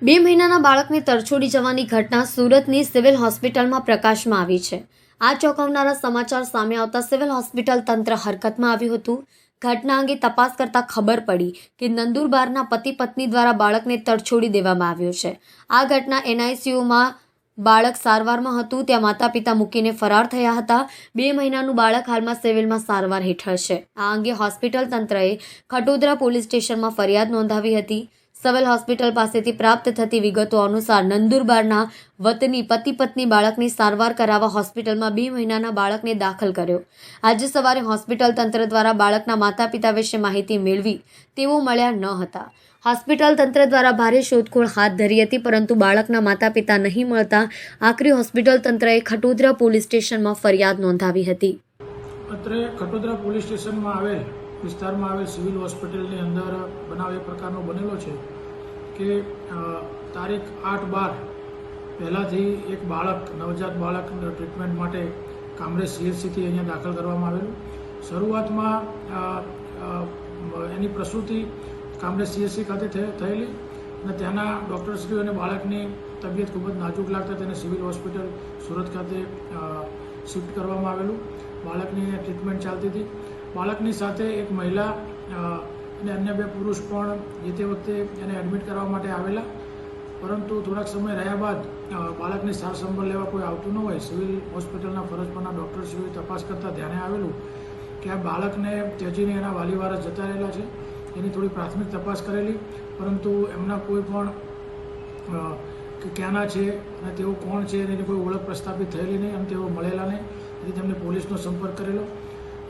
2 મહિનાના બાળકને તરછોડી જવાની ઘટના સુરતની સિવિલ હોસ્પિટલમાં પ્રકાશમાં આવી છે। આ ચોંકાવનારા સમાચાર સામે આવતા સિવિલ હોસ્પિટલ તંત્ર હરકતમાં આવ્યું હતું। ઘટના અંગે તપાસ કરતા ખબર પડી કે નંદુરબારના પતિ પત્ની દ્વારા બાળકને તરછોડી દેવામાં આવ્યો છે। આ ઘટના NICUમાં બાળક સારવારમાં હતું ત્યાં માતા પિતા મૂકીને ફરાર થયા હતા। 2 મહિનાનું બાળક હાલમાં સિવિલમાં સારવાર હેઠળ છે। આ અંગે હોસ્પિટલ તંત્રએ ખટોદરા પોલીસ સ્ટેશનમાં ફરિયાદ નોંધાવી હતી। સિવિલ હોસ્પિટલ પાસેથી પ્રાપ્ત થતી વિગતો અનુસાર નંદુરબારના વતની પતિ પત્ની બાળકની સારવાર કરાવવા હોસ્પિટલમાં 2 મહિનાના બાળકને દાખલ કર્યો। આજે સવારે હોસ્પિટલ તંત્ર દ્વારા બાળકના માતા પિતા વિશે માહિતી મેળવી તેઓ મળ્યા ન હતા। હોસ્પિટલ તંત્ર દ્વારા ભારે શોધખોળ હાથ ધરી હતી પરંતુ બાળકના માતા પિતા નહીં મળતા આખરે હોસ્પિટલ તંત્રએ ખટોદરા પોલીસ સ્ટેશનમાં ફરિયાદ નોંધાવી હતી। અત્રે ખટોદરા પોલીસ સ્ટેશનમાં આવેલ વિસ્તારમાં આવેલ સિવિલ હોસ્પિટલની અંદર બનાવ એ પ્રકારનો બનેલો છે કે તારીખ 8/12 પહેલાંથી એક બાળક નવજાત બાળક ટ્રીટમેન્ટ માટે કામરેજ CHCથી અહીંયા દાખલ કરવામાં આવેલું। શરૂઆતમાં એની પ્રસૂતિ કામરેજ CHC ખાતે થયેલી અને ત્યાંના ડૉક્ટરશ્રીઓ અને બાળકની તબિયત ખૂબ જ નાજુક લાગતા તેને સિવિલ હોસ્પિટલ સુરત ખાતે શિફ્ટ કરવામાં આવેલું। બાળકની ટ્રીટમેન્ટ ચાલતી હતી। બાળકની સાથે એક મહિલા અને અન્ય 2 પુરુષ પણ જે તે વખતે એને એડમિટ કરવા માટે આવેલા, પરંતુ થોડાક સમય રહ્યા બાદ બાળકની સાર સંભાળ લેવા કોઈ આવતું ન હોય સિવિલ હોસ્પિટલના ફરજ પરના ડૉક્ટરશ્રીઓએ તપાસ કરતાં ધ્યાને આવેલું કે આ બાળકને ત્યજીને એના વાલીવારસ જતા રહેલા છે। એની થોડી પ્રાથમિક તપાસ કરેલી, પરંતુ એમના કોઈ પણ કે ક્યાંના છે અને તેઓ કોણ છે એની કોઈ ઓળખ પ્રસ્થાપિત થયેલી નહીં અને તેઓ મળેલા નહીં। તેથી તેમને પોલીસનો સંપર્ક કરેલો।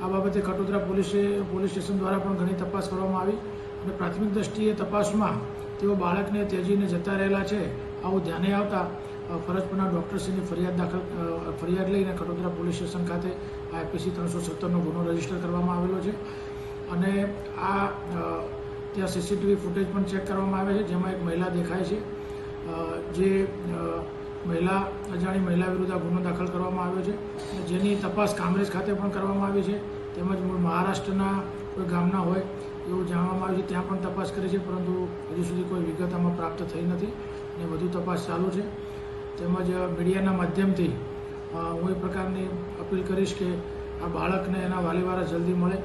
આ બાબતે ખટોદરા પોલીસ સ્ટેશન દ્વારા પણ ઘણી તપાસ કરવામાં આવી અને પ્રાથમિક દ્રષ્ટિએ તપાસમાં તેઓ બાળકને ત્યજીને જતા રહેલા છે આવું ધ્યાને આવતા ફરજ પરના ડૉક્ટરશ્રીની ફરિયાદ લઈને ખટોદરા પોલીસ સ્ટેશન ખાતે IPC 317નો ગુનો રજીસ્ટર કરવામાં આવેલો છે અને આ ત્યાં CCTV ફૂટેજ પણ ચેક કરવામાં આવે છે જેમાં એક મહિલા દેખાય છે જે અજાણી મહિલા વિરુદ્ધ આ ગુનો દાખલ કરવામાં આવ્યો છે જેની તપાસ કામરેજ ખાતે પણ કરવામાં આવી છે તેમજ મૂળ મહારાષ્ટ્રના કોઈ ગામના હોય એવું જાણવામાં આવ્યું છે ત્યાં પણ તપાસ કરી છે પરંતુ હજુ સુધી કોઈ વિગત આમાં પ્રાપ્ત થઈ નથી અને વધુ તપાસ ચાલુ છે। તેમજ મીડિયાના માધ્યમથી હું એ પ્રકારની અપીલ કરીશ કે આ બાળકને એના વાલીવાળા જલ્દી મળે।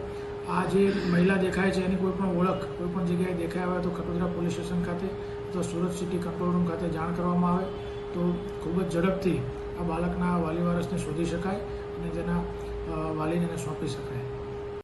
આ જે મહિલા દેખાય છે એની કોઈ પણ ઓળખ કોઈ પણ જગ્યાએ દેખાયા હોય તો ખટોદરા પોલીસ સ્ટેશન ખાતે અથવા સુરત સિટી કંટ્રોલ રૂમ ખાતે જાણ કરવામાં આવે તો ખૂબ જ ઝડપથી આ બાળકના વાલીવારસને શોધી શકાય અને તેના વાલીને સોંપી શકાય।